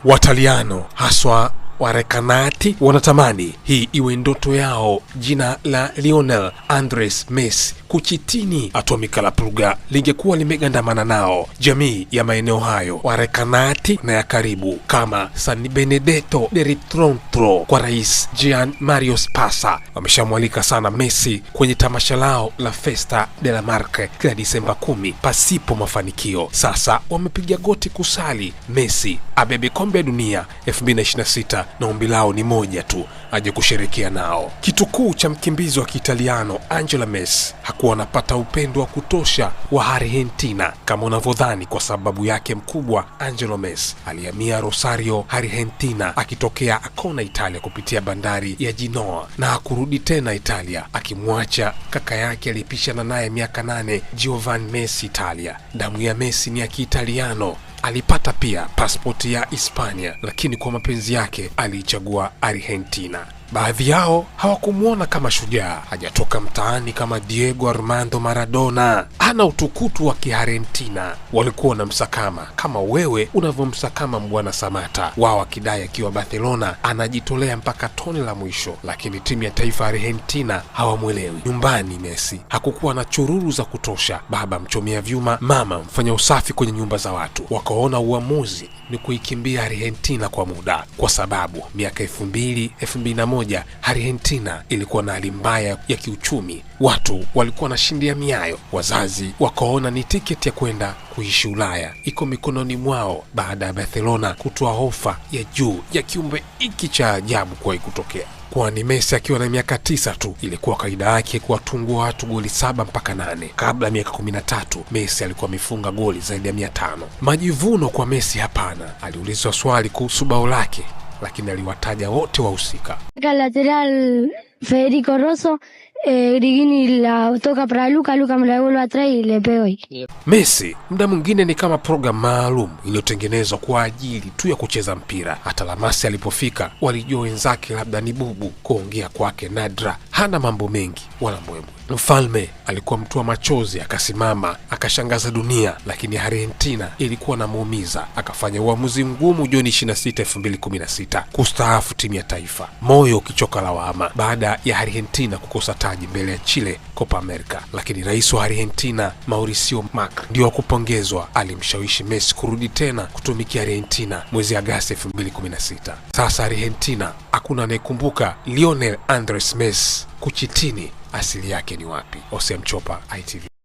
Wataliano haswa Warekanati wanatamani hii iwe ndoto yao jina la Lionel Andres Messi kuchitini Atomica la Pulga lingekuwa limegandamana nao. Jamii ya maeneo hayo Warekanati na ya karibu kama San Benedetto del Tronto kwa Rais Gian Mario Spasa wameshamwalika sana Messi kwenye tamasha lao la Festa della Marche kila Disemba 10 pasipo mafanikio. Sasa wamepiga goti kusali Messi abebe kombe dunia 2026 na ombi lao ni moja tu, aje kusherekea nao. Kitukuu cha mkimbizi wa Kiitaliano Angelo Messi hakuwa anapata upendo wa kutosha wa Argentina kama unavyodhani, kwa sababu yake mkubwa Angelo Messi alihamia Rosario, Argentina akitokea Ancona, Italia kupitia bandari ya Genoa na hakurudi tena Italia, akimwacha kaka yake alipishana naye miaka 8 Giovanni Messi Italia. Damu ya Messi ni ya Kiitaliano. Alipata pia pasipoti ya Hispania, lakini kwa mapenzi yake aliichagua Argentina. Baadhi yao hawakumuona kama shujaa, hajatoka mtaani kama Diego Armando Maradona, ana utukutu wa Kiargentina. Walikuwa na msakama kama wewe unavyomsakama Mbwana Samata, wao akidai akiwa Barcelona anajitolea mpaka tone la mwisho, lakini timu ya taifa Argentina hawamwelewi. Nyumbani Messi hakukuwa na chururu za kutosha, baba mchomea vyuma, mama mfanya usafi kwenye nyumba za watu. Wakaona uamuzi ni kuikimbia Argentina kwa muda, kwa sababu miaka 2001 Argentina ilikuwa na hali mbaya ya kiuchumi. Watu walikuwa na shindia miayo. Wazazi wakaona ni tiketi ya kwenda kuishi Ulaya iko mikononi mwao, baada ya Barcelona kutoa ofa ya juu ya kiumbe hiki cha ajabu kwa kutokea. Kwani Messi akiwa na miaka 9 tu ilikuwa kaida yake kuwatungua watu goli 7 mpaka 8. Kabla miaka 13 Messi alikuwa amefunga goli zaidi ya 500. Majivuno kwa Messi hapana. Aliulizwa swali kuhusu bao lake, lakini aliwataja wote wahusika. Lateral Federico Rosso, Grigini la toka para Luka me la devuelve atrás y le pego ahí. Messi muda mwingine ni kama program maalum iliyotengenezwa kwa ajili tu ya kucheza mpira. Hata La Masia alipofika walijua wenzake labda ni bubu, kuongea kwake nadra, hana mambo mengi wala mbwembwe. Mfalme alikuwa mtu wa machozi, akasimama akashangaza dunia, lakini Argentina ilikuwa na muumiza. Akafanya uamuzi mgumu Juni 26, 2016 kustaafu timu ya taifa, moyo ukichoka lawama baada ya Argentina kukosa taji mbele ya Chile Copa America. Lakini rais wa Argentina Mauricio Macri ndio kupongezwa, alimshawishi Messi kurudi tena kutumikia Argentina mwezi Agosti 2016. Sasa Argentina hakuna anayekumbuka Lionel Andres Messi kuchitini asili yake ni wapi. Osem Chopa, ITV.